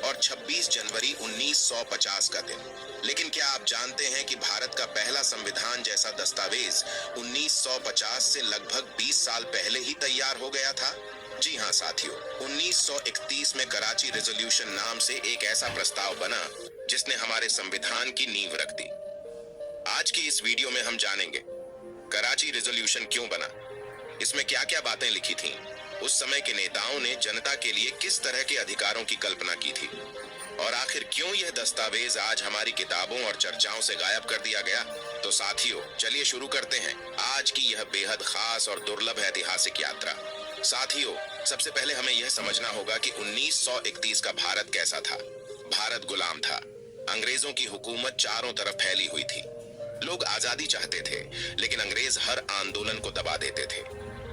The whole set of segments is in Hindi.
और 26 जनवरी 1950 का दिन। लेकिन क्या आप जानते हैं कि भारत का पहला संविधान जैसा दस्तावेज 1950 से लगभग 20 साल पहले ही तैयार हो गया था? जी हाँ साथियों, 1931 में कराची रेजोल्यूशन नाम से एक ऐसा प्रस्ताव बना जिसने हमारे संविधान की नींव रख दी। आज की इस वीडियो में हम जानेंगे कराची रेजोल्यूशन क्यों बना, इसमें क्या क्या बातें लिखी थीं, उस समय के नेताओं ने जनता के लिए किस तरह के अधिकारों की कल्पना की थी, और आखिर क्यों यह दस्तावेज आज हमारी किताबों और चर्चाओं से गायब कर दिया गया। तो साथियों, चलिए शुरू करते हैं आज की यह बेहद खास और दुर्लभ ऐतिहासिक यात्रा। साथियों, सबसे पहले हमें यह समझना होगा कि 1931 का भारत कैसा था। भारत गुलाम था। अंग्रेजों की हुकूमत चारों तरफ फैली हुई थी। लोग आजादी चाहते थे, लेकिन अंग्रेज हर आंदोलन को दबा देते थे।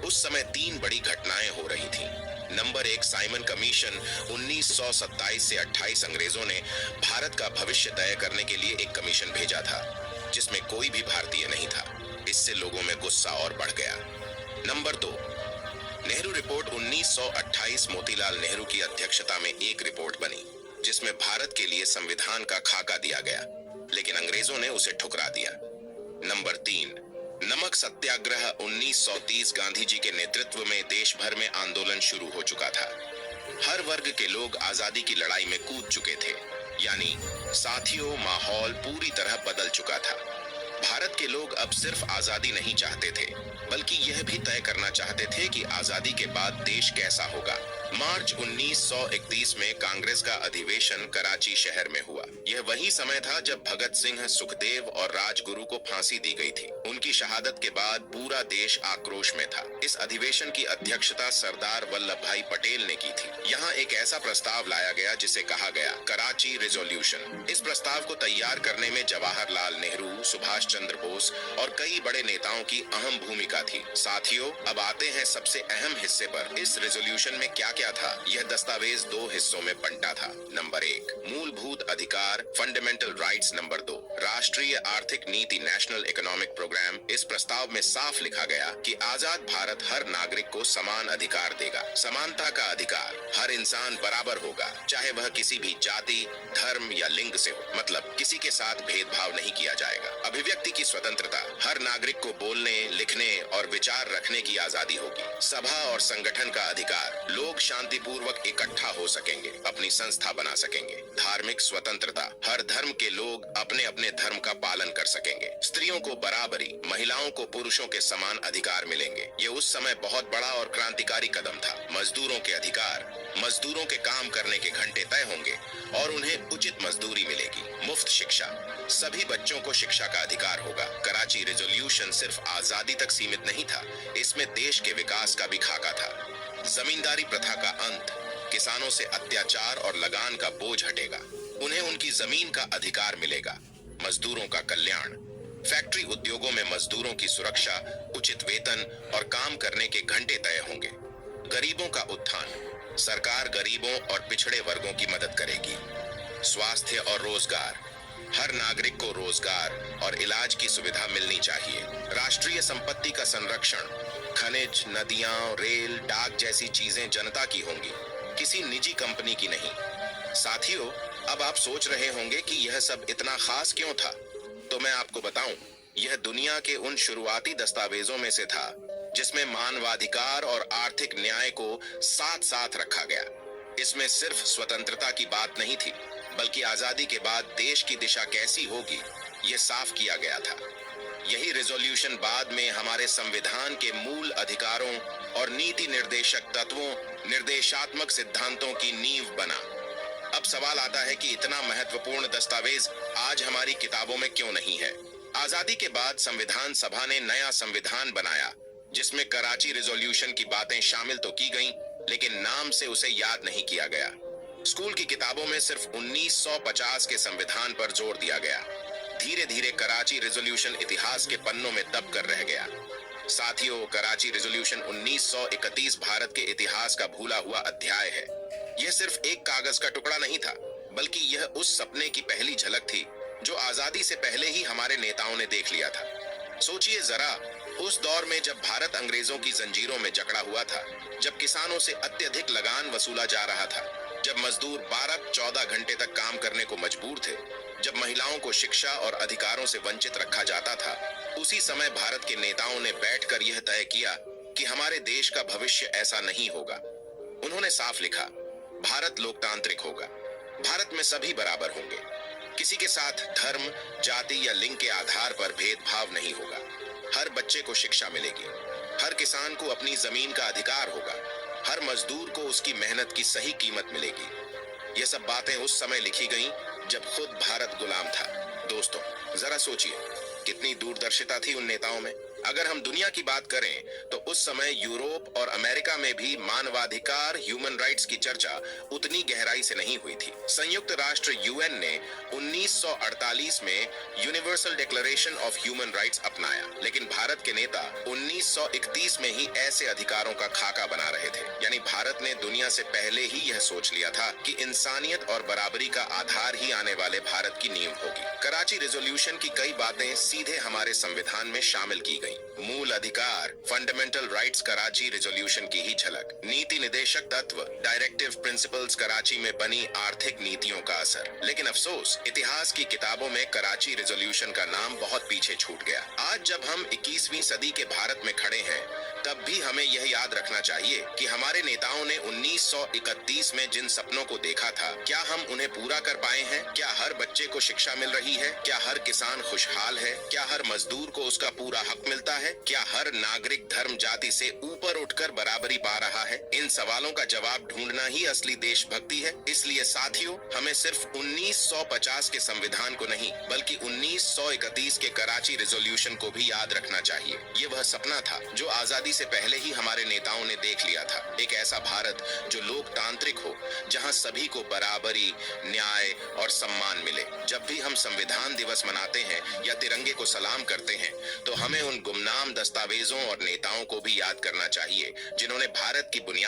उस समय 3 बड़ी घटनाएं हो रही थीं। Number 1, Simon commission. 1927 से 28 अंग्रेजों ने भारत का भविष्य तय करने के लिए एक कमीशन भेजा था, जिसमें कोई भी भारतीय नहीं था। इससे लोगों में गुस्सा और बढ़ गया। Number 2, Nehru report. 1928 मोतीलाल नेहरू की अध्यक्षता में एक रिपोर्ट बनी, जिसमें भारत के लिए संविधान का खाका दिया गया, लेकिन अंग्रेजों ने उसे ठुकरा दिया। नंबर 3, नमक सत्याग्रह। 1930 गांधी जी के नेतृत्व में देश भर में आंदोलन शुरू हो चुका था। हर वर्ग के लोग आजादी की लड़ाई में कूद चुके थे। यानी साथियों, माहौल पूरी तरह बदल चुका था। भारत के लोग अब सिर्फ आजादी नहीं चाहते थे, बल्कि यह भी तय करना चाहते थे कि आजादी के बाद देश कैसा होगा। मार्च 1931 में कांग्रेस का अधिवेशन कराची शहर में हुआ। यह वही समय था जब भगत सिंह, सुखदेव और राजगुरु को फांसी दी गई थी। उनकी शहादत के बाद पूरा देश आक्रोश में था। इस अधिवेशन की अध्यक्षता सरदार वल्लभ भाई पटेल ने की थी। यहाँ एक ऐसा प्रस्ताव लाया गया जिसे कहा गया कराची रेजोल्यूशन। इस प्रस्ताव को तैयार करने में जवाहरलाल नेहरू, सुभाष चंद्र बोस और कई बड़े नेताओं की अहम भूमिका थी। साथियों, अब आते हैं सबसे अहम हिस्से पर। इस रेजोल्यूशन में क्या क्या था? यह दस्तावेज 2 हिस्सों में बंटा था। नंबर 1, मूलभूत अधिकार, फंडामेंटल राइट्स। नंबर 2, राष्ट्रीय आर्थिक नीति, नेशनल इकोनॉमिक प्रोग्राम। इस प्रस्ताव में साफ लिखा गया कि आजाद भारत हर नागरिक को समान अधिकार देगा। समानता का अधिकार, हर इंसान बराबर होगा, चाहे वह किसी भी जाति, धर्म या लिंग से हो। मतलब किसी के साथ भेदभाव नहीं किया जाएगा। अभिव्यक्ति की स्वतंत्रता, हर नागरिक को बोलने, लिखने और विचार रखने की आजादी होगी। सभा और संगठन का अधिकार, लोग शांतिपूर्वक इकट्ठा हो सकेंगे, अपनी संस्था बना सकेंगे। धार्मिक स्वतंत्रता, हर धर्म के लोग अपने अपने धर्म का पालन कर सकेंगे। स्त्रियों को बराबरी, महिलाओं को पुरुषों के समान अधिकार मिलेंगे। ये उस समय बहुत बड़ा और क्रांतिकारी कदम था। मजदूरों के अधिकार, मजदूरों के काम करने के घंटे तय होंगे और उन्हें उचित मजदूरी मिलेगी। मुफ्त शिक्षा, सभी बच्चों को शिक्षा का अधिकार होगा। कराची रेजोल्यूशन सिर्फ आजादी तक सीमित नहीं था, इसमें देश के विकास का भी खाका था। जमींदारी प्रथा का अंत, किसानों से अत्याचार और लगान का बोझ हटेगा, उन्हें उनकी जमीन का अधिकार मिलेगा। मजदूरों का कल्याण, फैक्ट्री उद्योगों में मजदूरों की सुरक्षा, उचित वेतन और काम करने के घंटे तय होंगे। गरीबों का उत्थान, सरकार गरीबों और पिछड़े वर्गों की मदद करेगी। स्वास्थ्य और रोजगार, हर नागरिक को रोजगार और इलाज की सुविधा मिलनी चाहिए। राष्ट्रीय संपत्ति का संरक्षण, खनिज, नदियां, रेल, डाक जैसी चीजें जनता की होंगी, किसी निजी कंपनी की नहीं। साथियों, अब आप सोच रहे होंगे कि यह सब इतना खास क्यों था? तो मैं आपको बताऊं, यह दुनिया के उन शुरुआती दस्तावेजों में से था जिसमें मानवाधिकार और आर्थिक न्याय को साथ साथ रखा गया। इसमें सिर्फ स्वतंत्रता की बात नहीं थी, बल्कि आजादी के बाद देश की दिशा कैसी होगी, यह साफ किया गया था। यही रेजोल्यूशन बाद में हमारे संविधान के मूल अधिकारों और नीति निर्देशक तत्वों, निर्देशात्मक सिद्धांतों की नींव बना। अब सवाल आता है कि इतना महत्वपूर्ण दस्तावेज आज हमारी किताबों में क्यों नहीं है? आजादी के बाद संविधान सभा ने नया संविधान बनाया, जिसमें कराची रेजोल्यूशन की बातें शामिल तो की गईं, लेकिन नाम से उसे याद नहीं किया गया। स्कूल की किताबों में सिर्फ 1950 के संविधान पर जोर दिया गया। धीरे धीरे कराची रेजोल्यूशन इतिहास के पन्नों में दब कर रह गया। साथियों, कराची रेजोल्यूशन 1931 भारत के इतिहास का भूला हुआ अध्याय है। यह सिर्फ एक कागज का टुकड़ा नहीं था, बल्कि यह उस सपने की पहली झलक थी जो आजादी से पहले ही हमारे नेताओं ने देख लिया था। सोचिए जरा, उस दौर में जब भारत अंग्रेजों की जंजीरों में जकड़ा हुआ था, जब किसानों से अत्यधिक लगान वसूला जा रहा था, जब मजदूर 12-14 घंटे तक काम करने को मजबूर थे, जब महिलाओं को शिक्षा और अधिकारों से वंचित रखा जाता था, उसी समय भारत के नेताओं ने बैठकर यह तय किया कि हमारे देश का भविष्य ऐसा नहीं होगा। उन्होंने साफ लिखा, भारत लोकतांत्रिक होगा, भारत में सभी बराबर होंगे, किसी के साथ धर्म, जाति या लिंग के आधार पर भेदभाव नहीं होगा, हर बच्चे को शिक्षा मिलेगी, हर किसान को अपनी जमीन का अधिकार होगा, हर मजदूर को उसकी मेहनत की सही कीमत मिलेगी। ये सब बातें उस समय लिखी गईं जब खुद भारत गुलाम था। दोस्तों, जरा सोचिए, कितनी दूरदर्शिता थी उन नेताओं में। अगर हम दुनिया की बात करें तो उस समय यूरोप और अमेरिका में भी मानवाधिकार, ह्यूमन राइट्स की चर्चा उतनी गहराई से नहीं हुई थी। संयुक्त राष्ट्र यूएन ने 1948 में universal declaration of human rights अपनाया, लेकिन भारत के नेता 1931 में ही ऐसे अधिकारों का खाका बना रहे थे। यानी भारत ने दुनिया से पहले ही यह सोच लिया था कि इंसानियत और बराबरी का आधार ही आने वाले भारत की नींव होगी। कराची रेजोल्यूशन की कई बातें सीधे हमारे संविधान में शामिल की गई। मूल अधिकार, फंडामेंटल राइट्स कराची रेजोल्यूशन की ही झलक, नीति निदेशक तत्व, डायरेक्टिव प्रिंसिपल्स कराची में बनी आर्थिक नीतियों का असर। लेकिन अफसोस, इतिहास की किताबों में कराची रेजोल्यूशन का नाम बहुत पीछे छूट गया। आज जब हम 21वीं सदी के भारत में खड़े हैं, तब भी हमें यह याद रखना चाहिए कि हमारे नेताओं ने 1931 में जिन सपनों को देखा था, क्या हम उन्हें पूरा कर पाए हैं? क्या हर बच्चे को शिक्षा मिल रही है? क्या हर किसान खुशहाल है? क्या हर मजदूर को उसका पूरा हक मिलता है? क्या हर नागरिक धर्म जाति से ऊपर उठकर बराबरी पा रहा है? इन सवालों का जवाब ढूंढना ही असली देशभक्ति है। इसलिए साथियों, हमें सिर्फ 1950 के संविधान को नहीं, बल्कि 1931 के कराची रेजोल्यूशन को भी याद रखना चाहिए। ये वह सपना था जो आजादी से पहले ही हमारे नेताओं ने देख लिया था। एक ऐसा भारत जो लोकतांत्रिक हो, जहां सभी को बराबरी, न्याय और सम्मान मिले। जब भी हम संविधान दिवस मनाते हैं या तिरंगे को सलाम करते हैं, तो हमें उन गुमनाम दस्तावेजों और नेताओं को भी याद करना चाहिए जिन्होंने भारत की बुनियाद